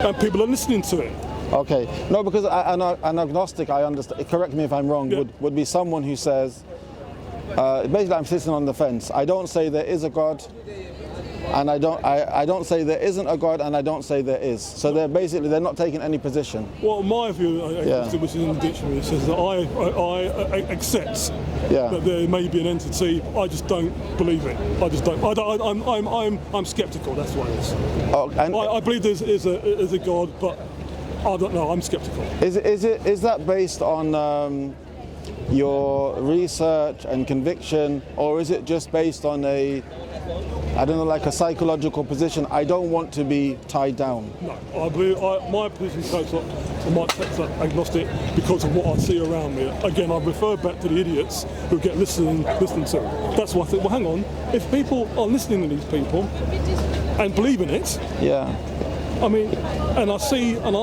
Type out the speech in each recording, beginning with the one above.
and people are listening to it. Okay. No, because an agnostic, I understand, correct me if I'm wrong, would be someone who says, basically I'm sitting on the fence. I don't say there is a God, and I don't say there isn't a God, and I don't say there is. So they're not taking any position. Well, my view, which is in the dictionary, says that I accept that there may be an entity. I just don't believe it. I just don't. I'm sceptical. That's what it is. Oh, and I believe there is a God, but I don't know. I'm sceptical. Is that based on your research and conviction, or is it just based on like a psychological position? I don't want to be tied down. No, I believe my position takes up agnostic because of what I see around me. Again, I refer back to the idiots who get listened to. That's why I think, well, hang on, if people are listening to these people and believe in it, I mean, and I see, and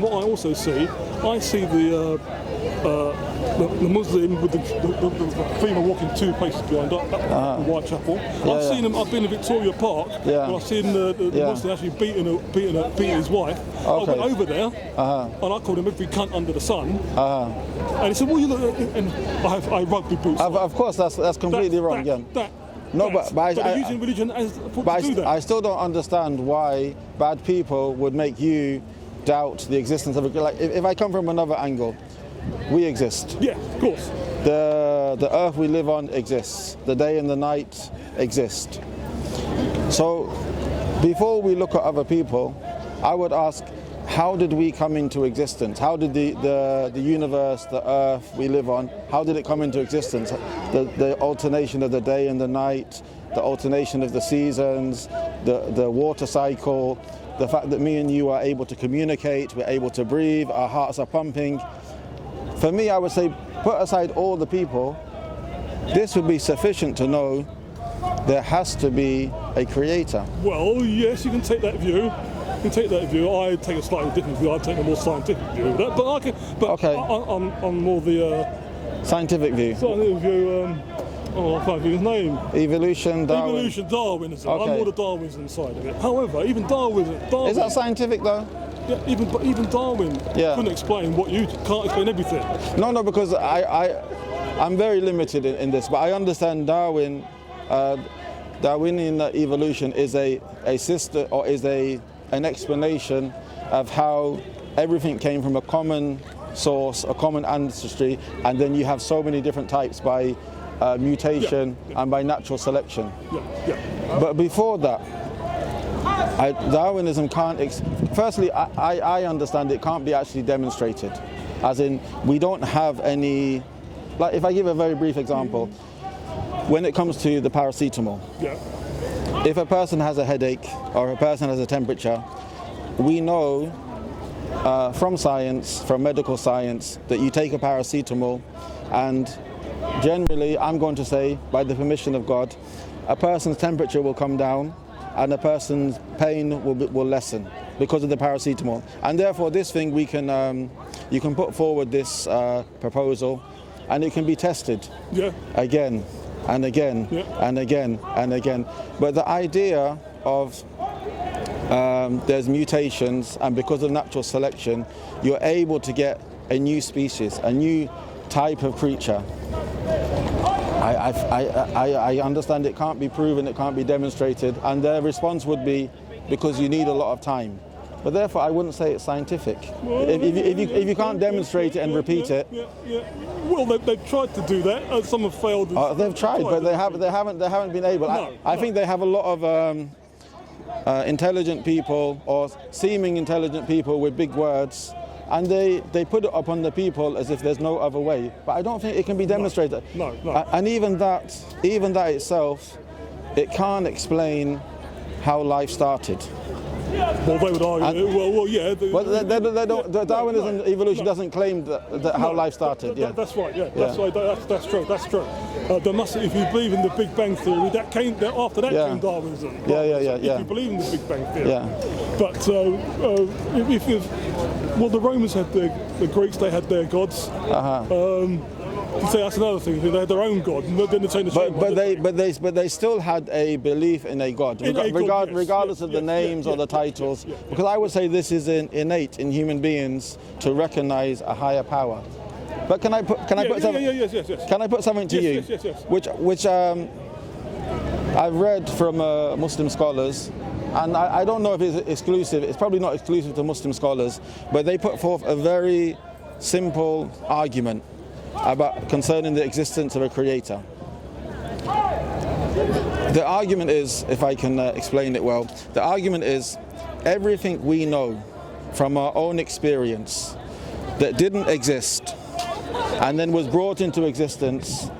what I also see, I see the Muslim with the female walking 2 paces behind Whitechapel. I've been in Victoria Park, and I've seen the Muslim actually beating his wife. Okay. I went over there, and I called him every cunt under the sun. And he said, well, you look, and I rugby boots. Of course, that's completely wrong, But using religion as to do that. I still don't understand why bad people would make you doubt the existence of a God. Like, if I come from another angle, we exist. Yeah, of course. The earth we live on exists. The day and the night exist. So, before we look at other people, I would ask, how did we come into existence? How did the universe, the earth we live on, how did it come into existence? The alternation of the day and the night, the alternation of the seasons, the water cycle, the fact that me and you are able to communicate, we're able to breathe, our hearts are pumping. For me, I would say, put aside all the people, this would be sufficient to know there has to be a creator. Well, yes, you can take that view. I take a slightly different view. I take a more scientific view of that. I'm more the scientific view. Scientific view. I can't think of his name. Evolution, Darwinism. Okay. I'm more the Darwinism side of it. However, even Darwin. Is that scientific though? Yeah, even Darwin couldn't explain what you can't explain everything. No, because I'm very limited in this, but I understand Darwinian evolution is a system, or is an explanation of how everything came from a common source, a common ancestry, and then you have so many different types by mutation and by natural selection. But before that, Darwinism can't. Firstly, I understand it can't be actually demonstrated. As in, we don't have any. Like, if I give a very brief example, when it comes to the paracetamol, if a person has a headache or a person has a temperature, we know from science, from medical science, that you take a paracetamol, and generally, I'm going to say, by the permission of God, a person's temperature will come down and a person's pain will lessen because of the paracetamol. And therefore, this thing you can put forward this proposal, and it can be tested again and again and again and again. But the idea of there's mutations, and because of natural selection, you're able to get a new species, a new type of creature. I understand it can't be proven, it can't be demonstrated, and their response would be because you need a lot of time. But therefore, I wouldn't say it's scientific. Well, if you can't demonstrate it and repeat it. Well, they've tried to do that, and some have failed. They've tried, but they haven't been able. I think they have a lot of intelligent people, or seeming intelligent people with big words, and they put it upon the people as if there's no other way. But I don't think it can be demonstrated. No. And even that itself, it can't explain how life started. Well, they would argue. The Darwinism evolution doesn't claim that how life started. That's right. That's true. There must, if you believe in the Big Bang theory, came Darwinism. If you believe in the Big Bang theory. But the Romans had the Greeks, they had their gods. say that's another thing. They had their own God, and then they're saying the same. But they still had a belief in a God, regardless of the names or the titles. Because I would say this is innate in human beings to recognize a higher power. But can I put something to you, yes. which I've read from Muslim scholars, and I don't know if it's exclusive. It's probably not exclusive to Muslim scholars, but they put forth a very simple argument about concerning the existence of a creator. The argument is, if I can explain it well, the argument is everything we know from our own experience that didn't exist and then was brought into existence,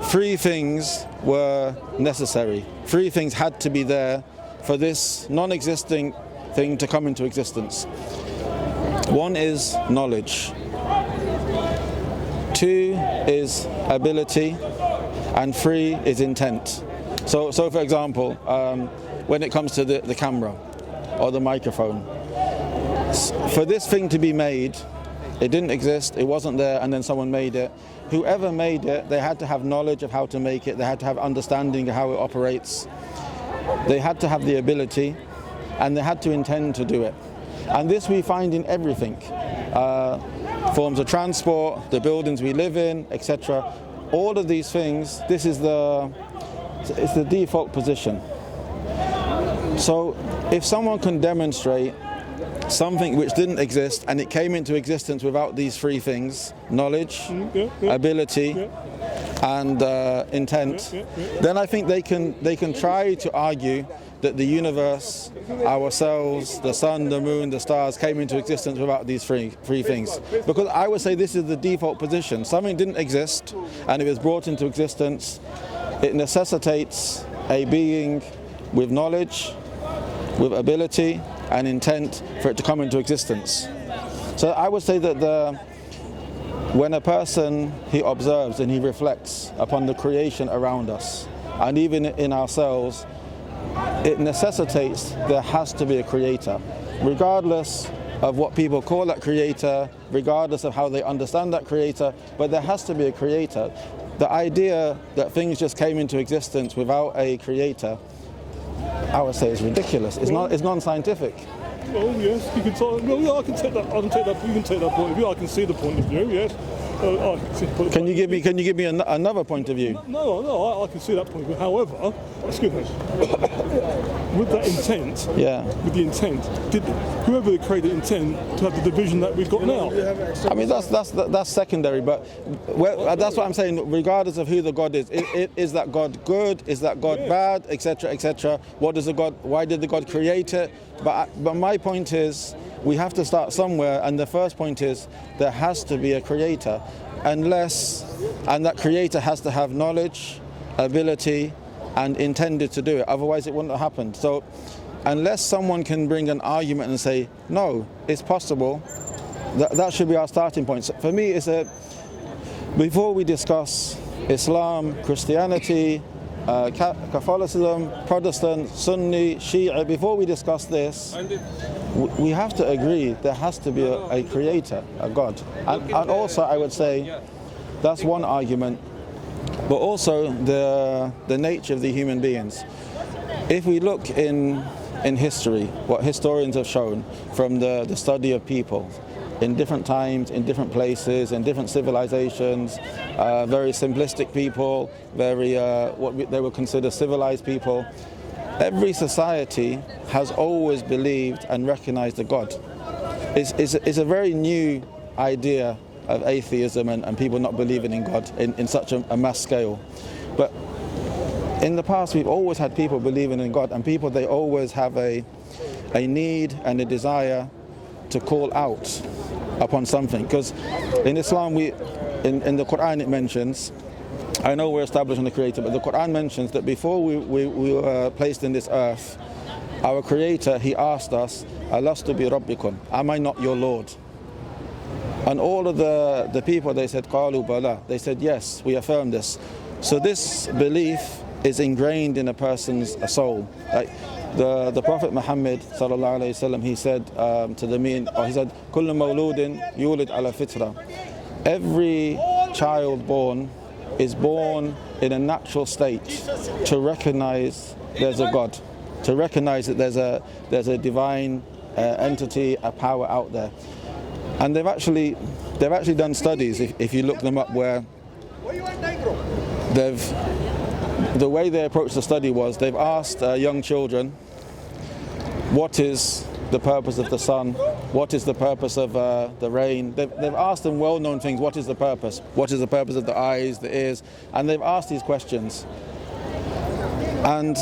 three things were necessary. Three things had to be there for this non-existing thing to come into existence. One is knowledge. Two is ability. And three is intent. So for example, when it comes to the camera or the microphone, for this thing to be made, it didn't exist, it wasn't there, and then someone made it. Whoever made it, they had to have knowledge of how to make it, they had to have understanding of how it operates, they had to have the ability, and they had to intend to do it. And this we find in everything. Forms of transport, the buildings we live in, etc. All of these things, this is the default position. So if someone can demonstrate something which didn't exist and it came into existence without these three things, knowledge, ability, and intent, then I think they can try to argue that the universe, ourselves, the sun, the moon, the stars came into existence without these three things. Because I would say this is the default position. Something didn't exist and it was brought into existence. It necessitates a being with knowledge, with ability and intent for it to come into existence. So I would say that when a person, he observes and he reflects upon the creation around us and even in ourselves, it necessitates there has to be a creator, regardless of what people call that creator, regardless of how they understand that creator, but there has to be a creator. The idea that things just came into existence without a creator, I would say, is ridiculous. It's non-scientific. Well, yes, you can talk. Well, yeah, I can take that. You can take that point of view. I can see the point of view. Yes. Can you give me another point of view? No, I can see that point of view. However, excuse me, with that intent, with the intent, did whoever created intent to have the division that we've got now? I mean, that's secondary, but that's what I'm saying. Regardless of who the God is that God good? Is that God bad? Etc. Etc. What is the God? Why did the God create it? But my point is, we have to start somewhere, and the first point is there has to be a creator, and that creator has to have knowledge, ability, and intended to do it. Otherwise, it wouldn't have happened. So, unless someone can bring an argument and say, no, it's possible, that should be our starting point. So for me, before we discuss Islam, Christianity, Catholicism, Protestant, Sunni, Shia, before we discuss this, we have to agree there has to be a creator, a God. And also, I would say, that's one argument, but also the nature of the human beings. If we look in history, what historians have shown from the study of people, in different times, in different places, in different civilizations, very simplistic people, very what they would consider civilized people. Every society has always believed and recognized a God. It's a very new idea of atheism and people not believing in God in such a mass scale. But in the past, we've always had people believing in God, and people, they always have a need and a desire to call out upon something. Because in Islam, in the Quran it mentions, I know we're established on the Creator, but the Quran mentions that before we were placed in this earth, our Creator, He asked us, Alastu bi Rabbikum, am I not your Lord? And all of the people, they said, Qalu bala, they said, yes, we affirm this. So this belief is ingrained in a person's soul. Like the Prophet Muhammad sallallahu alaihi wasallam, he said he said, Kullu mawludin yulid ala fitra. Every child born is born in a natural state to recognize there's a God, to recognize that there's a divine entity, a power out there. And they've actually done studies, if you look them up, where the way they approached the study was they've asked young children, what is the purpose of the sun? What is the purpose of the rain? They've asked them well-known things. What is the purpose? What is the purpose of the eyes, the ears? And they've asked these questions. And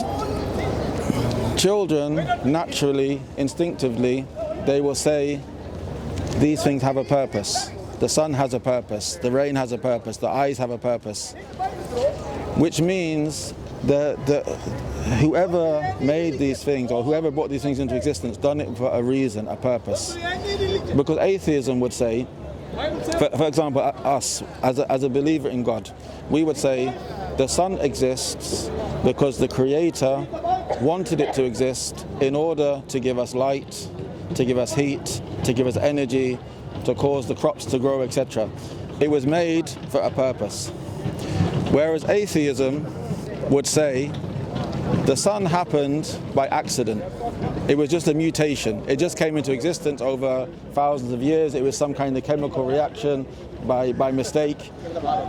children, naturally, instinctively, they will say, these things have a purpose. The sun has a purpose. The rain has a purpose. The eyes have a purpose. Which means that whoever made these things, or whoever brought these things into existence, done it for a reason, a purpose. Because atheism would say, for example, us, as a believer in God, we would say the sun exists because the Creator wanted it to exist in order to give us light, to give us heat, to give us energy, to cause the crops to grow, etc. It was made for a purpose. Whereas atheism would say the sun happened by accident. It was just a mutation. It just came into existence over thousands of years. It was some kind of chemical reaction by mistake.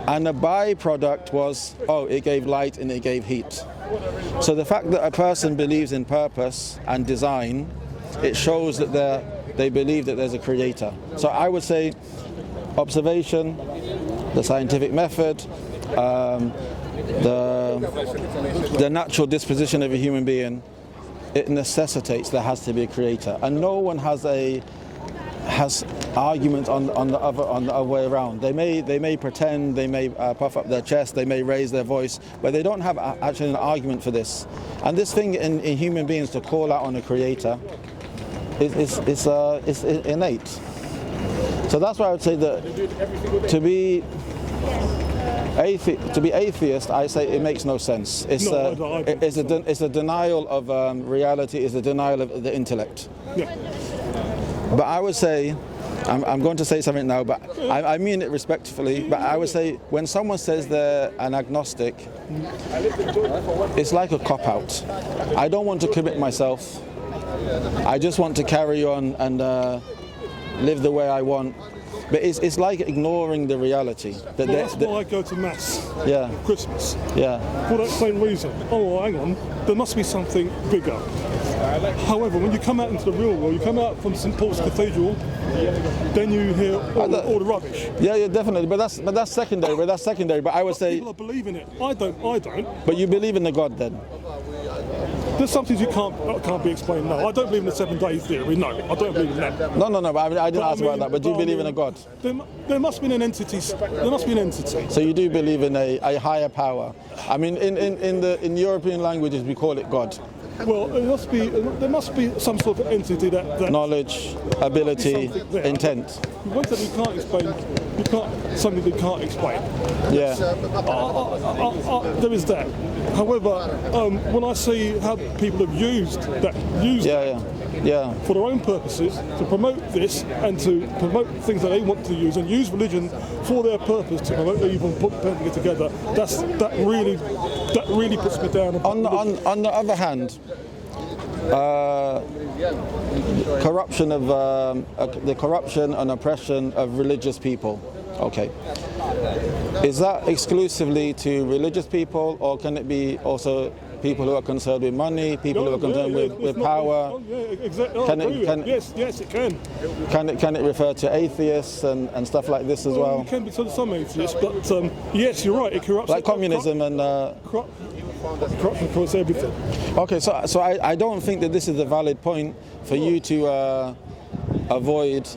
And the byproduct was, it gave light and it gave heat. So the fact that a person believes in purpose and design, it shows that they believe that there's a creator. So I would say observation, the scientific method, the natural disposition of a human being, it necessitates there has to be a creator, and no one has argument on the other way around. They may pretend, they may puff up their chest, they may raise their voice, but they don't have actually an argument for this. And this thing in human beings to call out on a creator is innate. So that's why I would say that to be atheist, I say it makes no sense. It's a denial of reality. It's a denial of the intellect. Yeah. But I would say, I'm going to say something now, but I mean it respectfully, but I would say when someone says they're an agnostic, it's like a cop-out. I don't want to commit myself. I just want to carry on and live the way I want. But it's like ignoring the reality. That's why I go to Mass. Yeah. Christmas. Yeah. For that same reason. Oh, hang on. There must be something bigger. However, when you come out into the real world, you come out from St. Paul's Cathedral, then you hear all the rubbish. Yeah, definitely. But that's secondary. But I would say people believe in it. I don't. But you believe in the God then? There's some things you can't be explained. No, I don't believe in the 7 day theory. No, I don't believe in that. No. But I didn't ask about that. But do you believe in a God? There must be an entity. There must be an entity. So you do believe in a higher power. I mean, in European languages we call it God. Well, there must be some sort of entity that knowledge, ability, intent. One thing you can't explain. Something you can't explain. Yeah. There is that. However, when I see how people have used that for their own purposes, to promote this and to promote things that they want to use, and use religion for their purpose to promote even putting it together, that really puts me down. On the other hand, corruption of the corruption and oppression of religious people. Okay. Is that exclusively to religious people, or can it be also people who are concerned with money, people who are concerned with power? Exactly. Yes, it can. Can it refer to atheists and stuff like this as well? It can be to some atheists, but yes, you're right. It corrupts. Like communism and. Corruption causes everything. Okay, so I don't think that this is a valid point for you to avoid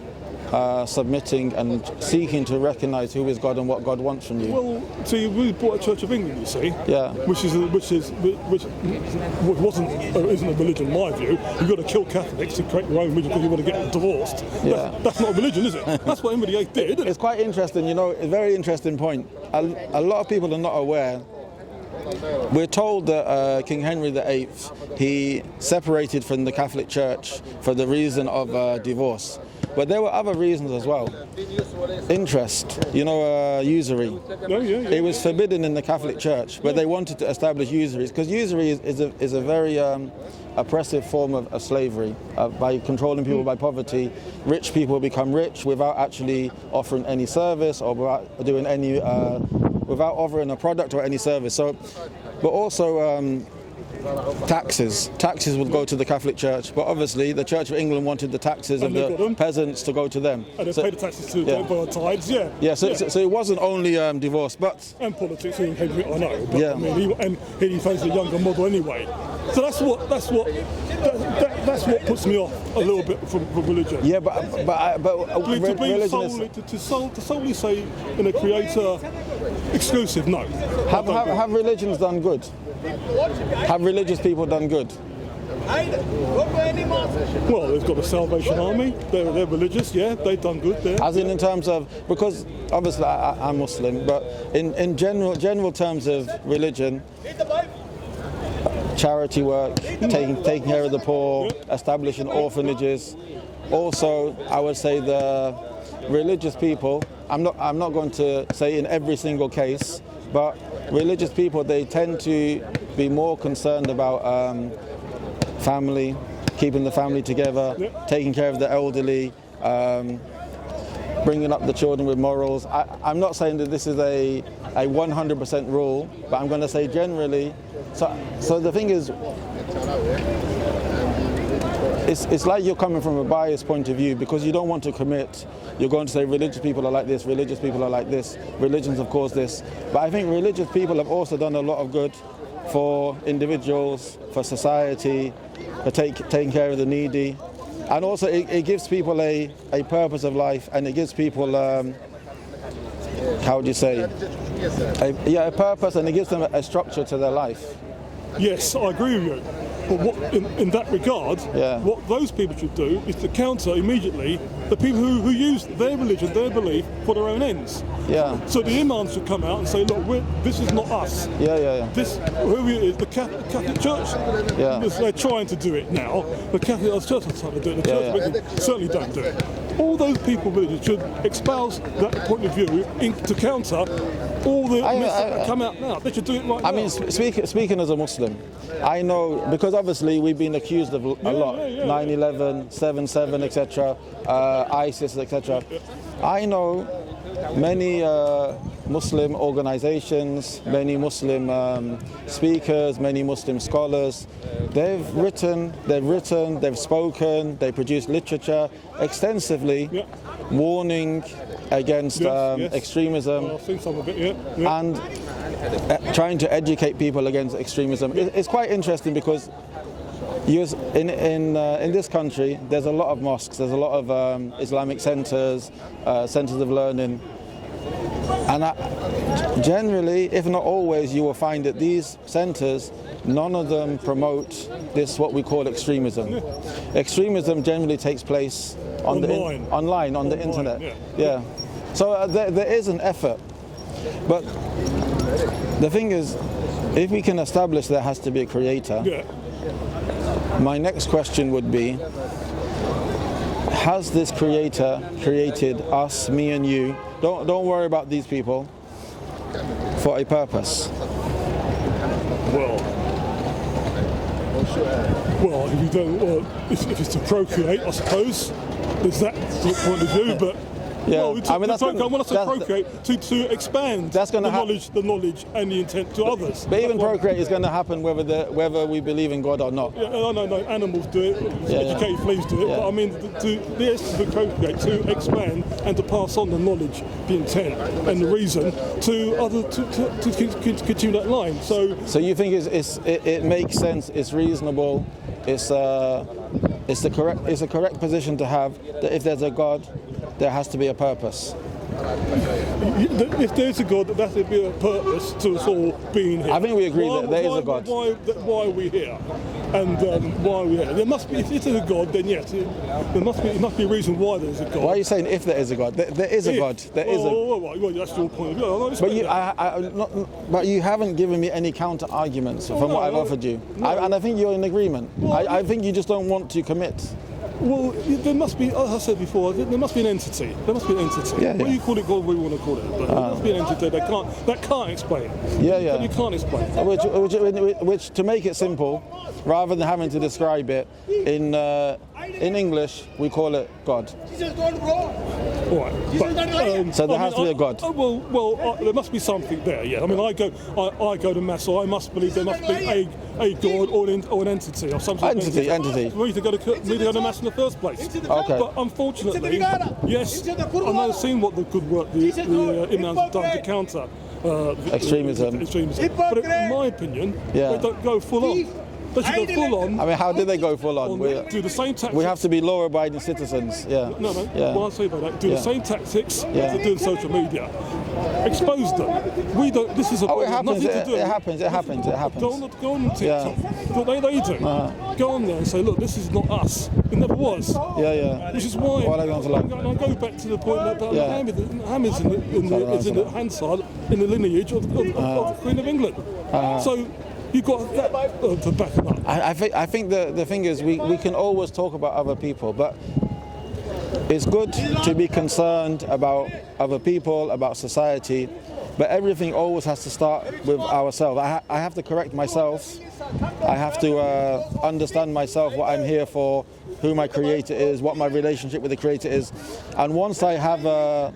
submitting and seeking to recognise who is God and what God wants from you. Well, see, we brought a Church of England, you see. Yeah. Which isn't a religion in my view. You've got to kill Catholics to create your own religion because you want to get divorced. Yeah. That's not a religion, is it? That's what Henry VIII did, isn't it? It's quite interesting, a very interesting point. A lot of people are not aware. We're told that King Henry VIII, he separated from the Catholic Church for the reason of divorce. But there were other reasons as well. Interest, usury. It was forbidden in the Catholic Church, but they wanted to establish usury because usury is a very oppressive form of slavery. By controlling people by poverty, rich people become rich without actually offering any service or without doing any, without offering a product or any service. So, but also. Taxes would go to the Catholic Church, but obviously the Church of England wanted the taxes of the peasants to go to them. And they paid the taxes to them by tithes, So it wasn't only divorce, but... And politics, I know. But, I mean, he fancies a younger model anyway. So that's what puts me off a little bit from religion. Yeah, but religion to solely say in a creator exclusive, no. Have religions done good? Have religious people done good? Well, they've got the Salvation Army. They're religious. Yeah, they've done good there. As in terms of, because obviously I'm Muslim, but in general terms of religion, charity work, taking care of the poor, establishing orphanages. Also, I would say the religious people. I'm not going to say in every single case, but religious people, they tend to be more concerned about family, keeping the family together, taking care of the elderly, bringing up the children with morals. I'm not saying that this is a 100% rule, but I'm going to say generally. So the thing is, it's like you're coming from a biased point of view because you don't want to commit. You're going to say religious people are like this, religious people are like this, religions have caused this. But I think religious people have also done a lot of good for individuals, for society, for taking care of the needy. And also it gives people a purpose of life, and it gives people, how would you say, a purpose, and it gives them a structure to their life. Yes, I agree with you. But in that regard, what those people should do is to counter immediately the people who use their religion, their belief, for their own ends. Yeah. So the imams should come out and say, look, this is not us. This, whoever it is, the Catholic Church, they're trying to do it now. The Catholic Church is trying to do it. The Church certainly don't do it. All those people really should espouse that point of view to counter all the myths that come out now. They should do it right now. I mean, speaking as a Muslim, I know, because obviously we've been accused of a lot, 9/11, 7/7, etc., ISIS, etc. I know many Muslim organizations, many Muslim speakers, many Muslim scholars. They've written, they've spoken, they produce literature extensively warning against extremism and trying to educate people against extremism. It's quite interesting because in this country there's a lot of mosques, there's a lot of Islamic centers, centers of learning, and generally, if not always, you will find that these centers, none of them promote this what we call extremism. Extremism generally takes place on online, on the internet. So there is an effort, but the thing is, if we can establish there has to be a creator, my next question would be, has this creator created us, me and you? Don't worry about these people, for a purpose? Well, if you don't, if it's to procreate, I suppose there's that point of view. But I mean, I want us to procreate to expand the knowledge and the intent to others. But even procreate is going to happen whether we believe in God or not. No, animals do it, educated fleas do it. But I mean, the essence of procreate, to expand and to pass on the knowledge, the intent, and the reason to others to continue that line. So you think it makes sense? It's reasonable. It's a correct position to have, that if there's a God, there has to be a purpose. If there's a God, there has to be a purpose to us all being here. I think we agree that there is a God. Why are we here? And why are we here? There must be. If there's a God, then yes, there must be a reason why there's a God. Why are you saying if there is a God? There is a God. There is a. Well, that's your point of view. But you haven't given me any counter arguments from what I've offered you, and I think you're in agreement. I think you just don't want to commit. Well, there must be, as I said before, there must be an entity. There must be an entity. Yeah, What yeah. you call it, God, what you want to call it. But there must be an entity that can't explain. Yeah, yeah. You can't explain. Which, to make it simple, rather than having to describe it, in English, we call it God. All right. But, So there has to be a God. There must be something there. Yeah. I mean, I go to mass, so I must believe there must be a God or an entity or some sort of Entity. for me to go to mass in the first place. Okay. But unfortunately, yes, I've never seen what the good work the imams have done to counter Extremism. But in my opinion, Yeah. they don't go full on. They should go full on. I mean, how did they go full on? Do the same tactics. We have to be law-abiding citizens. Yeah. No. Yeah. What I say about that, do the same tactics Yeah. as they do on social media. Expose them. We don't. This is a Oh, it happens. nothing to do. It happens. Go on TikTok. What they do. Go on there and say, look, this is not us. It never was. Yeah. Which is why What are they going to like? I'll go back to the point that Yeah. Ham is in the Hansard, in the lineage of the Queen of England. So you've got that to back them up. I think the thing is we can always talk about other people, but it's good to be concerned about other people, about society, but everything always has to start with ourselves. I have to correct myself. I have to understand myself, what I'm here for, who my creator is, what my relationship with the creator is. And once I have a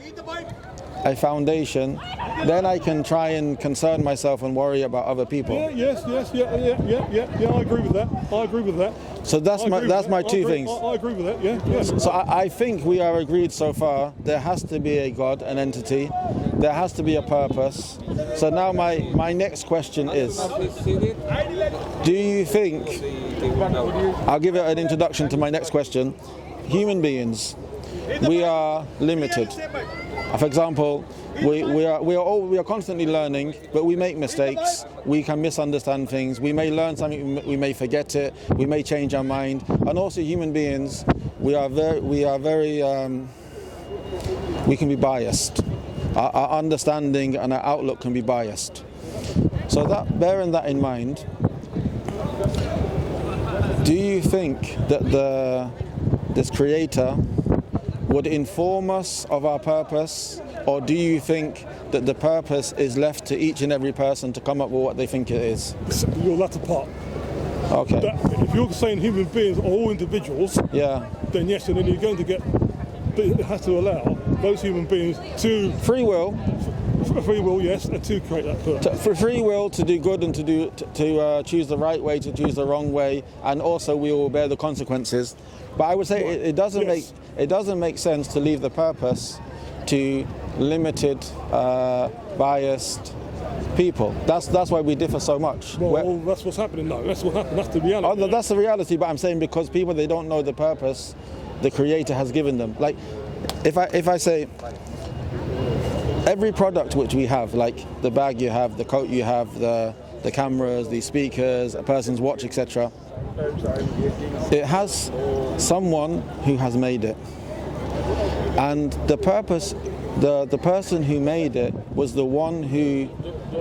foundation, then I can try and concern myself and worry about other people. Yeah, I agree with that. So that's my two things. I agree with that, yeah. So I think we are agreed so far. There has to be a God, an entity. There has to be a purpose. So now my next question is, do you think, I'll give it an introduction to my next question, human beings, we are limited. For example, we are constantly learning, but we make mistakes. We can misunderstand things. We may learn something, we may forget it. We may change our mind. And also, human beings, we can be biased. Our understanding and our outlook can be biased. So bearing that in mind, do you think that this creator would inform us of our purpose, or do you think that the purpose is left to each and every person to come up with what they think it is? Your latter part. Okay. If you're saying human beings are all individuals, Yeah. then yes, and then you're going to get, it has to allow those human beings to Free will. free will, yes, and to create that purpose. For free will to do good and to choose the right way, to choose the wrong way, and also we will bear the consequences. But I would say it doesn't make sense to leave the purpose to limited, biased people. That's why we differ so much. Well, that's what's happening now. That's what happened. That's the reality. Oh, that's the reality. But I'm saying because people, they don't know the purpose the Creator has given them. Like, if I say every product which we have, like the bag you have, the coat you have, the cameras, the speakers, a person's watch, etc. It has someone who has made it, and the purpose, the person who made it was the one who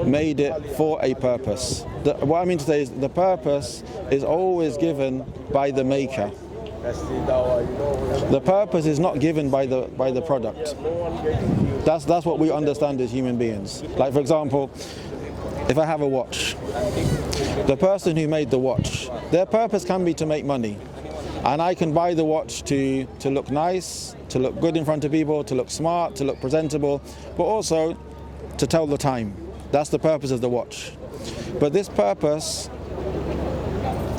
made it for a purpose. What I mean to say is the purpose is always given by the maker. The purpose is not given by the product. That's what we understand as human beings. Like, for example, if I have a watch, the person who made the watch, their purpose can be to make money. And I can buy the watch to look nice, to look good in front of people, to look smart, to look presentable, but also to tell the time. That's the purpose of the watch. But this purpose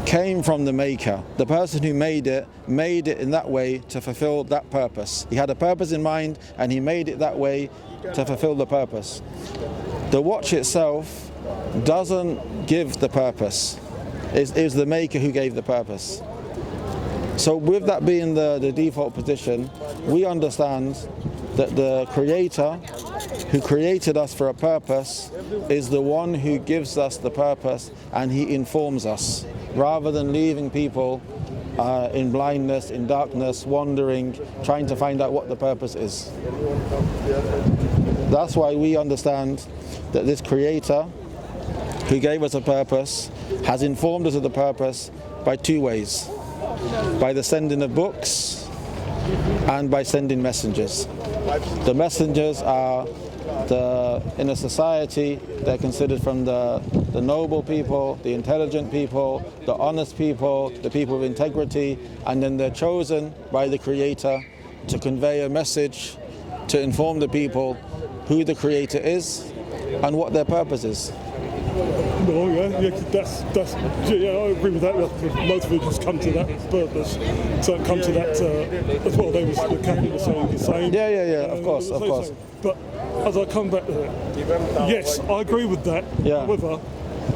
came from the maker. The person who made it in that way to fulfill that purpose. He had a purpose in mind and he made it that way to fulfill the purpose. The watch itself doesn't give the purpose. It's the maker who gave the purpose. So with that being the default position, we understand that the Creator who created us for a purpose is the one who gives us the purpose, and he informs us, rather than leaving people in blindness, in darkness, wandering, trying to find out what the purpose is. That's why we understand that this Creator who gave us a purpose has informed us of the purpose by two ways. by the sending of books and by sending messengers. The messengers are in a society, they're considered from the noble people, the intelligent people, the honest people, the people of integrity, and then they're chosen by the Creator to convey a message, to inform the people who the Creator is and what their purpose is. Well, yeah, I agree with that. Most religions come to that purpose, so come to that as well. The Catholic was saying the same. Yeah, of course. But as I come back to it, yes, I agree with that. Yeah. However,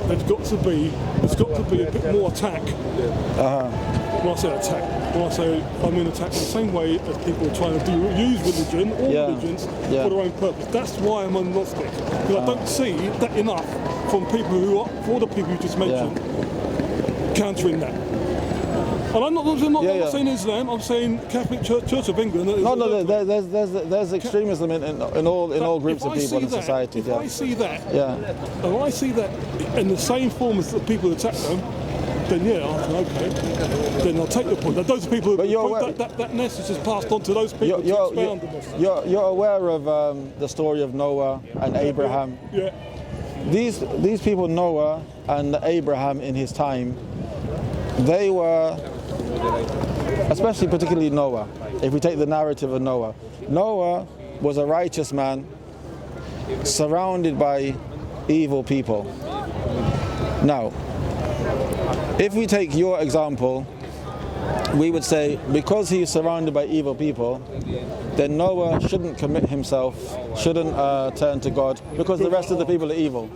there's got to be a bit more attack. When I say attack, I mean attack in the same way as people are trying to use religion, religions, for their own purpose. That's why I'm agnostic. Because I don't see that enough from people who are, for the people you just mentioned, countering that. And I'm not saying Islam. I'm saying Catholic Church of England. There's extremism in all groups of people in society. If I see that, and I see that in the same form as the people who attack them, then okay. Then I'll take your point. Those are people who that message is passed on to those people to expound the message. You're aware of the story of Noah and Abraham. Yeah. These people, Noah and Abraham in his time, they were, especially particularly Noah, if we take the narrative of Noah was a righteous man surrounded by evil people. Now, if we take your example, we would say because he's surrounded by evil people, then Noah shouldn't commit himself, shouldn't turn to God, because the rest of the people are evil.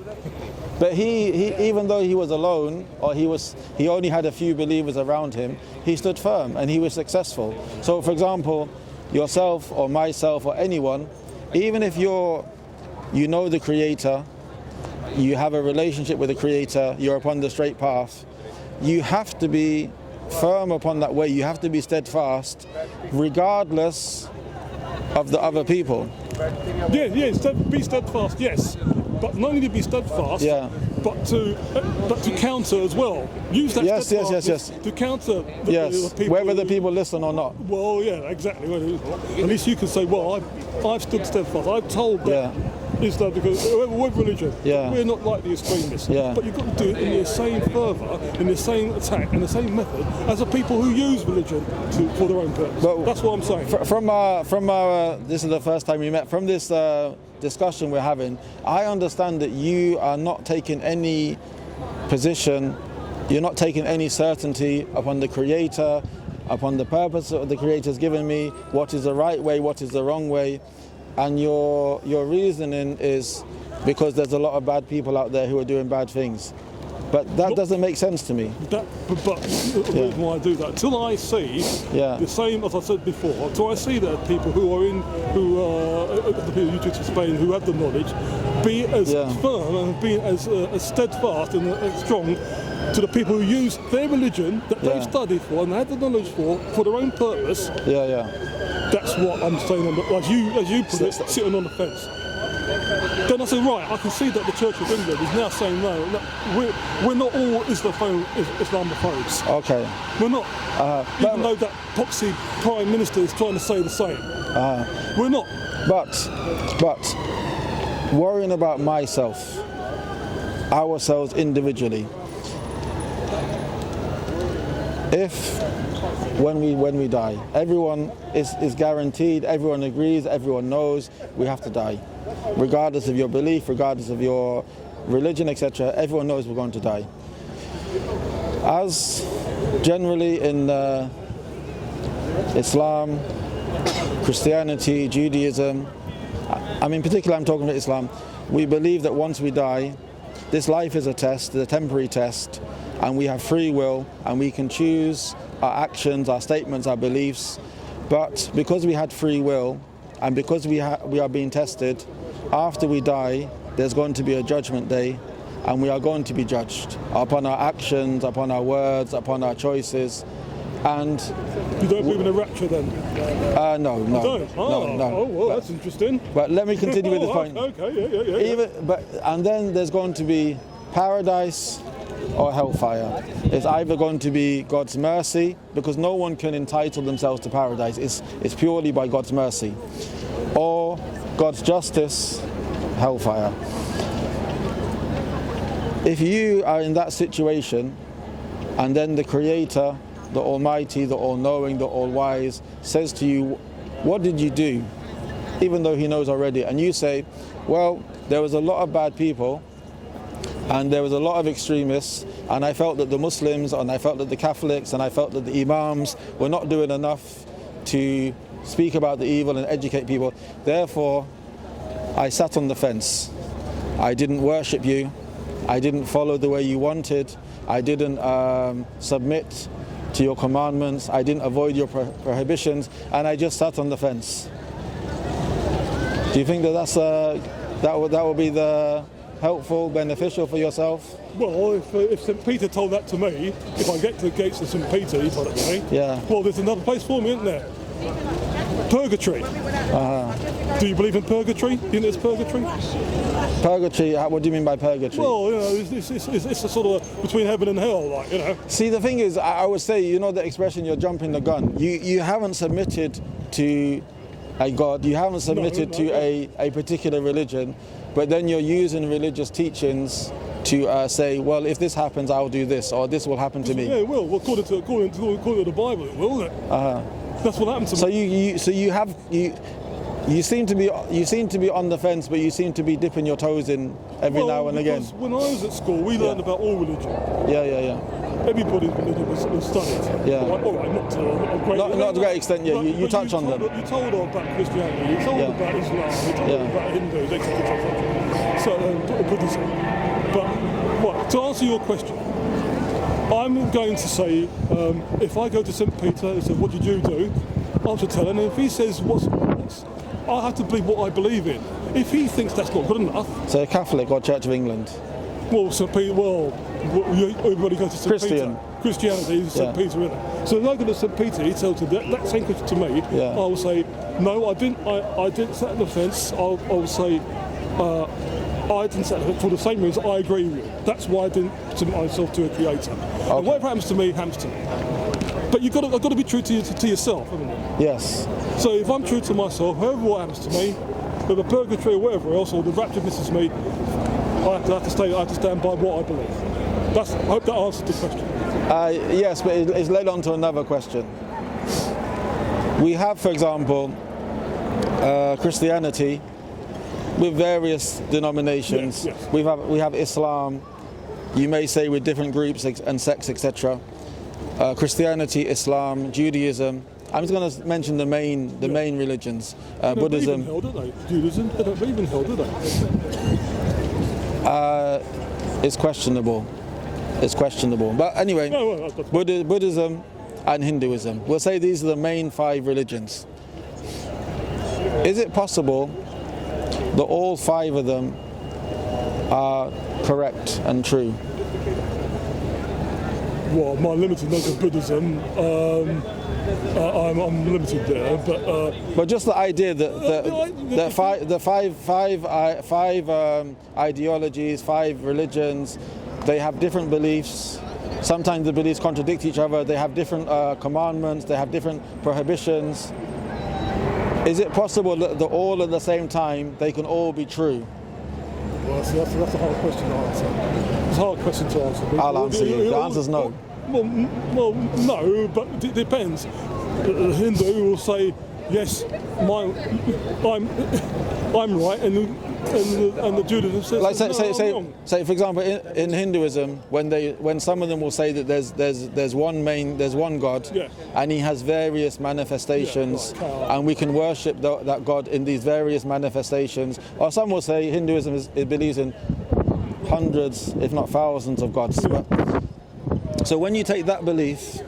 But he even though he was alone, or he only had a few believers around him, he stood firm and he was successful. So for example, yourself or myself or anyone, even if you know the Creator, you have a relationship with the Creator, you're upon the straight path, you have to be firm upon that way, you have to be steadfast regardless of the other people. Be steadfast, yes. But not only to be steadfast, but to counter as well. Use that steadfastness to counter the people. Whether the people listen or not. Well, yeah, exactly. At least you can say, well, I've stood steadfast. I've told that Islam, because with religion, we're not like the extremists. But you've got to do it in the same fervour, in the same attack, in the same method as the people who use religion for their own purpose. But that's what I'm saying. From our this is the first time we met. From this discussion we're having, I understand that you are not taking any position, you're not taking any certainty upon the Creator, upon the purpose that the Creator's given me, what is the right way, what is the wrong way, and your reasoning is because there's a lot of bad people out there who are doing bad things. But that doesn't make sense to me. But the reason why I do that, until I see the same, as I said before, until I see that people who are the people you just explained, who have the knowledge, be as firm and be as steadfast and as strong to the people who use their religion that they've studied for and they have the knowledge for their own purpose. That's what I'm saying, as you put it, sitting on the fence. Then I say, right, I can see that the Church of England is now saying, no, we're not all Islamophobes. Okay. We're not. Even though that poxy Prime Minister is trying to say the same. We're not. But worrying about myself, ourselves individually, if when we die, everyone is guaranteed, everyone agrees, everyone knows we have to die. Regardless of your belief, regardless of your religion, etc., everyone knows we're going to die. As generally in Islam, Christianity, Judaism, in particular I'm talking about Islam, we believe that once we die, this life is a test, a temporary test, and we have free will and we can choose our actions, our statements, our beliefs. But because we had free will and because we are being tested, after we die, there's going to be a judgment day and we are going to be judged upon our actions, upon our words, upon our choices. And you don't believe in a rapture then? No. You don't? Oh, well, that's interesting. But let me continue with this point. Okay, yeah. And then there's going to be paradise or hellfire. It's either going to be God's mercy, because no one can entitle themselves to paradise. It's purely by God's mercy. Or God's justice, hellfire. If you are in that situation, and then the Creator, the Almighty, the All-Knowing, the All-Wise, says to you, what did you do? Even though He knows already. And you say, well, there was a lot of bad people, and there was a lot of extremists, and I felt that the Muslims, and I felt that the Catholics, and I felt that the Imams were not doing enough to speak about the evil and educate people. Therefore, I sat on the fence. I didn't worship you. I didn't follow the way you wanted. I didn't submit to your commandments. I didn't avoid your prohibitions, and I just sat on the fence. Do you think that will be the helpful, beneficial for yourself? Well, if St. Peter told that to me, if I get to the gates of St. Peter, he told it to me. Yeah. Well, there's another place for me, isn't there? Purgatory. Do you believe in purgatory? Do you know there's purgatory? Purgatory, what do you mean by purgatory? Well, you know, it's a sort of between heaven and hell, like, you know. See, the thing is, I would say, you know the expression, you're jumping the gun. You haven't submitted to a God, you haven't submitted to a particular religion, but then you're using religious teachings to say, well, if this happens, I'll do this, or this will happen to me. Yeah, it will. Well, according to the Bible, it will, isn't it? That's what happened to me. So you seem to be on the fence, but you seem to be dipping your toes in every now and again. When I was at school, we learned about all religion. Yeah. Everybody's religion was studied. Yeah. Like, all right, not to a great not to a great extent. Yeah, you touch on them. You told about Christianity. You told about Islam. You told about Hindus, etc. So Buddhism. But to answer your question, I'm going to say, if I go to St. Peter and say, what did you do? I have to tell him, and if he says what's I have to believe what I believe in. If he thinks that's not good enough. So Catholic or Church of England? Well, St. Peter, everybody goes to St. Christian. Peter. Christianity is St. Peter, isn't it? So if I go to St. Peter, he tells that same question to me, I will say, no, I didn't sit on the fence. I will say, I didn't sit on the fence for the same reason. I agree with you. That's why I didn't submit myself to a creator. Okay. And whatever happens to me, happens to me. But I've got to be true to yourself, haven't you? Yes. So if I'm true to myself, however what happens to me, whether purgatory or whatever else, or the rapture misses me, I have to stand by what I believe. I hope that answers the question. Yes, but it's led on to another question. We have, for example, Christianity with various denominations. Yes. We have Islam, you may say, with different groups and sects, etc. Christianity, Islam, Judaism. I'm just going to mention the main religions. Buddhism. They don't believe in hell, do they? Judaism, they don't believe in hell, do they? It's questionable. It's questionable. But anyway, Buddhism and Hinduism. We'll say these are the main 5 religions. Is it possible that all 5 of them are correct and true? Well, my limited knowledge of Buddhism, I'm limited there, but just the idea that five ideologies, 5 religions, they have different beliefs. Sometimes the beliefs contradict each other. They have different commandments. They have different prohibitions. Is it possible that all at the same time they can all be true? Well, that's a hard question to answer. It's a hard question to answer. I'll answer you. The answer's no. Well, no, but it depends. The Hindu will say, yes, I'm right, and the Judaism says, like I'm wrong. Say, for example, in Hinduism, when some of them will say that there's one God, and he has various manifestations, and we can worship that God in these various manifestations. Or some will say Hinduism it believes in hundreds, if not thousands, of gods. So when you take that belief,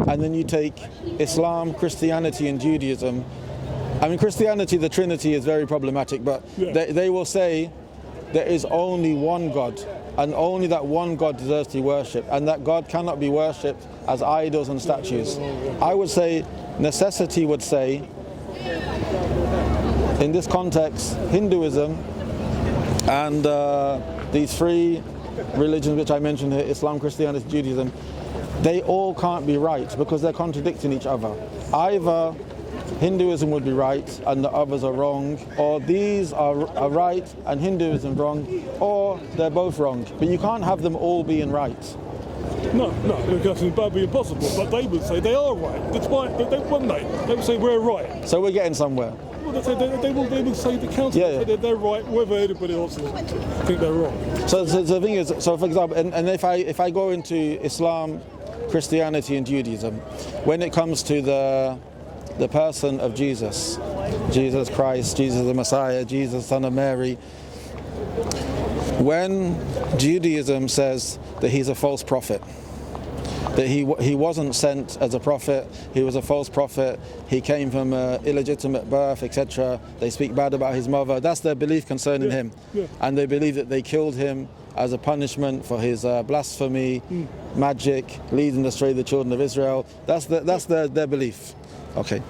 and then you take Islam, Christianity, and Judaism. I mean, Christianity, the Trinity is very problematic, but they will say there is only one God, and only that one God deserves to be worshipped, and that God cannot be worshipped as idols and statues. I would say necessity would say, in this context, Hinduism and these 3 religions which I mentioned here, Islam, Christianity, Judaism, they all can't be right because they're contradicting each other. Either Hinduism would be right and the others are wrong, or these are right and Hinduism wrong, or they're both wrong. But you can't have them all being right. No, because that would be impossible. But they would say they are right. That's why they would say we're right. So we're getting somewhere. Well, they will say the counter. They're right, whether anybody else think they're wrong. So the thing is, so for example, and if I go into Islam, Christianity, and Judaism, when it comes to the person of Jesus Christ, Jesus the Messiah, Jesus son of Mary, when Judaism says that he's a false prophet, that he wasn't sent as a prophet, he was a false prophet, he came from illegitimate birth, etc. They speak bad about his mother. That's their belief concerning him. And they believe that they killed him as a punishment for his blasphemy, magic, leading astray the children of Israel. That's their belief. Okay.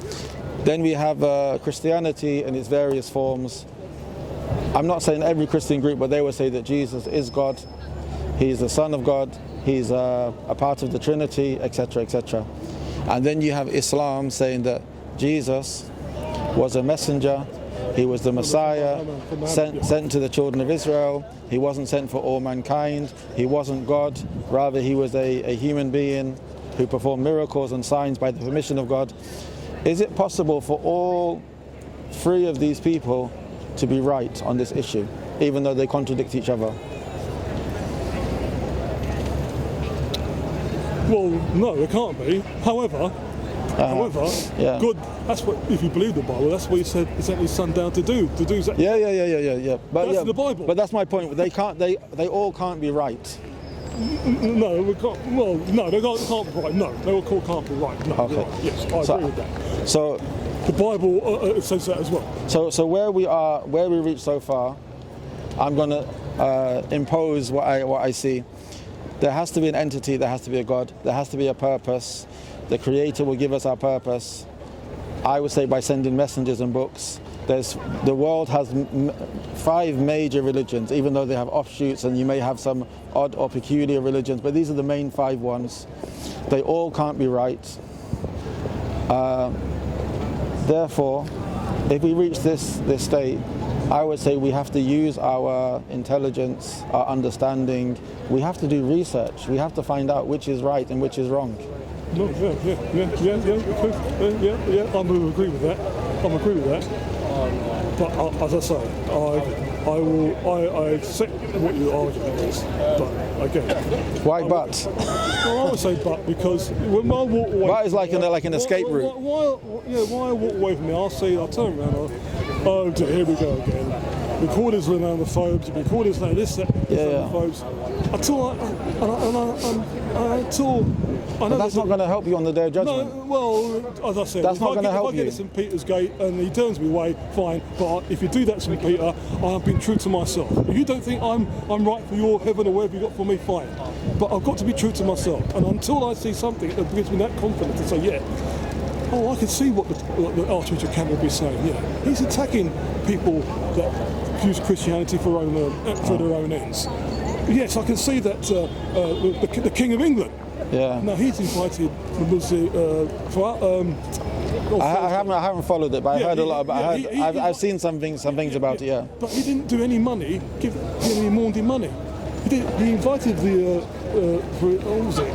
Then we have Christianity in its various forms. I'm not saying every Christian group, but they will say that Jesus is God, he's the Son of God, he's a part of the Trinity, etc., etc. And then you have Islam saying that Jesus was a messenger, he was the Messiah, sent to the children of Israel. He wasn't sent for all mankind, he wasn't God, rather he was a human being who performed miracles and signs by the permission of God. Is it possible for all three of these people to be right on this issue, even though they contradict each other? Well, no, it can't be. However, God, that's what, if you believe the Bible, that's what he said, he sent his son down to do exactly. Yeah. But that's in the Bible. But that's my point. They all can't be right. No, we can't. Well, no, they can't be right. No, they all can't be right. No, okay. Right. Yes, I agree with that. So the Bible says that as well. So where we reach so far, I'm going to impose what I see. There has to be an entity, there has to be a God, there has to be a purpose. The Creator will give us our purpose. I would say by sending messengers and books. The world has 5 major religions, even though they have offshoots and you may have some odd or peculiar religions, but these are the main 5 ones. They all can't be right. Therefore, if we reach this state, I would say we have to use our intelligence, our understanding. We have to do research. We have to find out which is right and which is wrong. No, yeah. I'm going to agree with that. But as I say, I accept what your argument is. But again, why but? Well, I would say but because when I walk away, but is like an escape route. Why I walk away from it? I'll turn around. Oh dear, here we go again. We call this Islamophobes, we call this Islamophobes. But that's not going to help you on the day of judgment. No, well, as I said, that's not going to help you. If I get to St. Peter's Gate and he turns me away, fine. But if you do that, St. Peter, I've been true to myself. If you don't think I'm right for your heaven or whatever you got for me, fine. But I've got to be true to myself. And until I see something that gives me that confidence to say, yeah, I can see what the Archbishop Campbell will be saying. Yeah, he's attacking people that use Christianity for their own ends. Yes, I can see that the King of England. Yeah. Now he's invited. I haven't followed it, but I've heard a lot about. I've seen some things about it. Yeah. But he didn't do any money. Give any Maundy money. He invited what was it?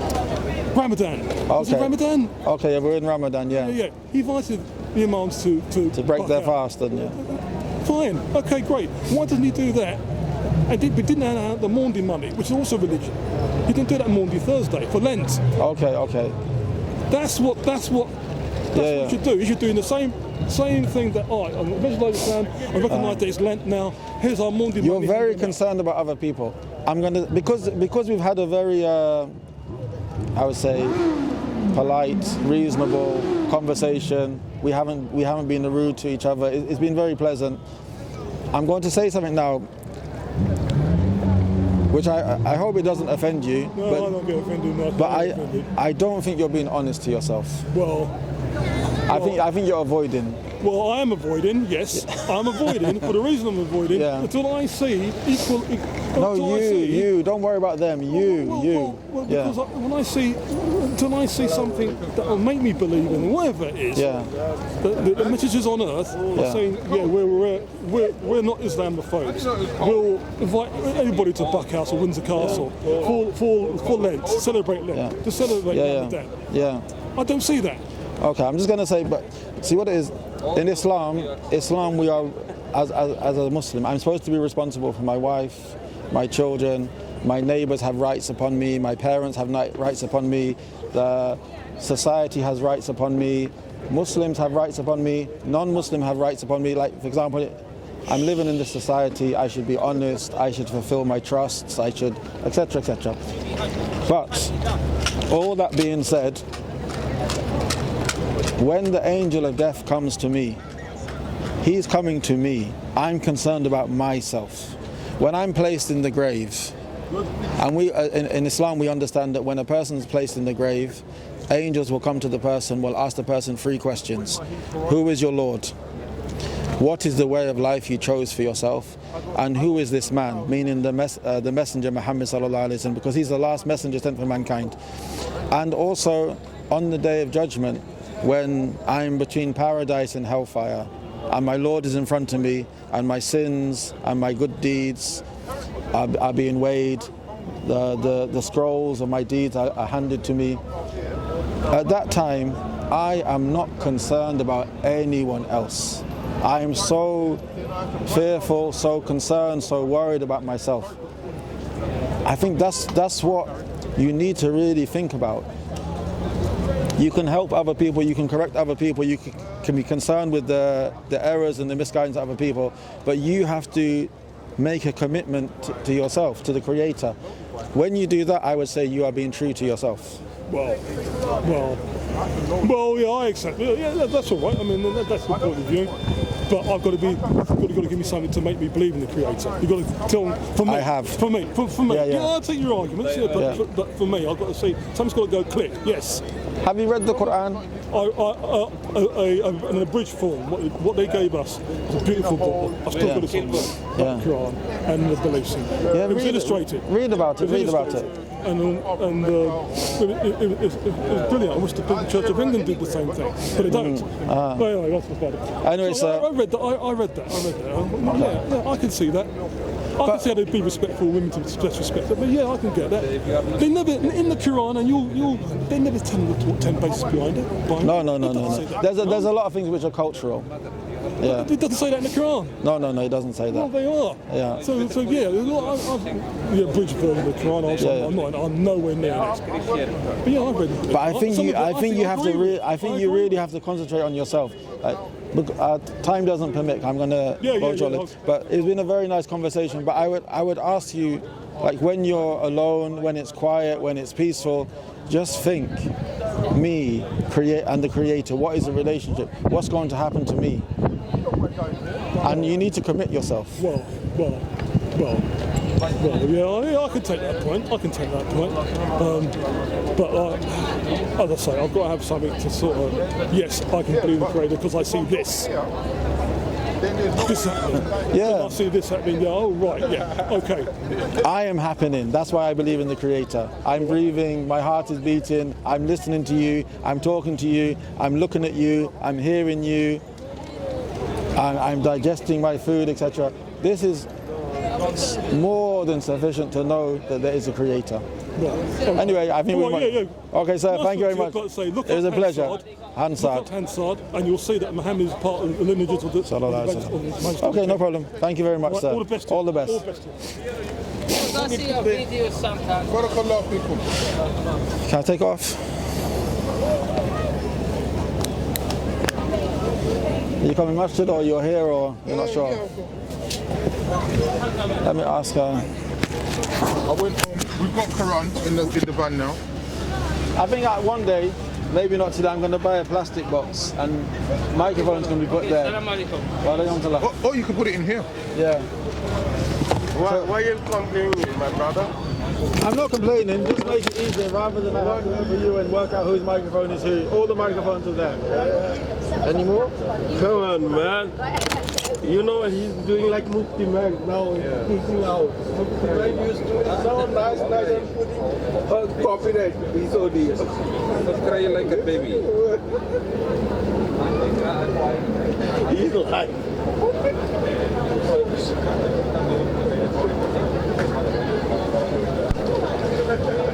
Ramadan. Okay. Was it Ramadan? Okay, yeah, we're in Ramadan. Yeah. He invited the imams to break their fast, and Fine. Okay, great. Why doesn't he do that? And we didn't hand out the Maundy money, which is also religion. He didn't do that Maundy Thursday for Lent. Okay. That's what you should do. You should do the same thing that I'm visualising Islam. I recognise that it's Lent now. Here's our Maundy money. You're very concerned about other people. I'm gonna because we've had a very I would say polite, reasonable conversation. We haven't been rude to each other. It's been very pleasant. I'm going to say something now, which I hope it doesn't offend you. No, I don't get offended. No, but I don't think you're being honest to yourself. Well, I think you're avoiding. Well, I am avoiding, yes. I'm avoiding. For the reason I'm avoiding, until I see equal. No, you. Don't worry about them. You. Well, because when I see, until I see something that will make me believe in whatever it is, the messages on earth are saying, we're not Islamophobes. We'll invite everybody to Buckhouse or Windsor Castle for Lent, to celebrate Lent, to celebrate Dawah Den. Yeah. I don't see that. Okay, I'm just going to say, but see what it is. In Islam, we are, as a Muslim, I'm supposed to be responsible for my wife, my children, my neighbours have rights upon me, my parents have rights upon me, the society has rights upon me, Muslims have rights upon me, non-Muslim have rights upon me. Like, for example, I'm living in this society, I should be honest, I should fulfill my trusts, I should, etc., etc. But, all that being said, when the angel of death comes to me, he's coming to me. I'm concerned about myself. When I'm placed in the grave, and in Islam we understand that when a person is placed in the grave, angels will come to the person, will ask the person 3 questions. Who is your Lord? What is the way of life you chose for yourself? And who is this man? Meaning the messenger Muhammad sallallahu alaihi wasallam, because he's the last messenger sent for mankind. And also on the day of judgment, when I'm between paradise and hellfire, and my Lord is in front of me, and my sins and my good deeds are being weighed, the scrolls of my deeds are handed to me. At that time, I am not concerned about anyone else. I am so fearful, so concerned, so worried about myself. I think that's what you need to really think about. You can help other people, you can correct other people, you can be concerned with the errors and the misguidance of other people, but you have to make a commitment to yourself, to the Creator. When you do that, I would say you are being true to yourself. Well, yeah, I accept it. Yeah, that's all right. I mean, that's the point of view. But I've got to give me something to make me believe in the Creator. You've got to tell me. For me, I have. For me. Yeah, I'll take your arguments. But for me, I've got to see. Something's got to go click. Yes. Have you read the Quran? In a abridged form, what they gave us was a beautiful book. I've still got it somewhere. The Quran and the beliefs. Yeah, it was illustrated. Read about it. And it was brilliant. I wish the Church of England did the same thing, but they don't. But anyway, that's about it. Anyway, so I read that. Yeah, I can see that. I can see how they'd be respectful of women to express respect, but yeah, I can get that. They never, in the Quran, and they never tell you what 10 bases behind it. No. There's a lot of things which are cultural. Yeah. It doesn't say that in the Quran. No, it doesn't say that. Well, they are. Yeah. So yeah, bridge version of the Quran. I'm nowhere near it. But yeah, I've read it. But I think you really have to concentrate on yourself. Time doesn't permit. I'm gonna But it's been a very nice conversation. But I would ask you, like, when you're alone, when it's quiet, when it's peaceful, just think, me, and the Creator. What is the relationship? What's going to happen to me? And you need to commit yourself. Well, yeah, I can take that point. But as I say, I've got to have something to sort of, yes, I can believe in the Creator because I see this happening. Yeah. I see this happening. Yeah. Oh, right. Yeah. Okay. I am happening. That's why I believe in the Creator. I'm breathing. My heart is beating. I'm listening to you. I'm talking to you. I'm looking at you. I'm hearing you. I'm digesting my food, etc. This is more than sufficient to know that there is a Creator. Anyway, I think we might. Okay, sir. Thank you very much. It was a pleasure. Hansard. And you'll see that Muhammad is part of the lineages of the. Okay, no problem. Thank you very much, sir. All the best. All the best. I see your videos sometimes. Can I take off? Are you coming masjid or you're here or you're not sure? Let me ask her. I went home. We've got Quran in the van now. I think one day, maybe not today, I'm going to buy a plastic box and microphone's going to be put there. Oh, you can put it in here. Yeah. Why are you complaining, my brother? I'm not complaining, just make it easier rather than I have to go for you and work out whose microphone is who. All the microphones are there. Any more? Come on, man. You know he's doing like Mufti man now. He's eating out. Mufti man used to sound nice and putting confident. He's so deep. Not crying like a baby. He's like.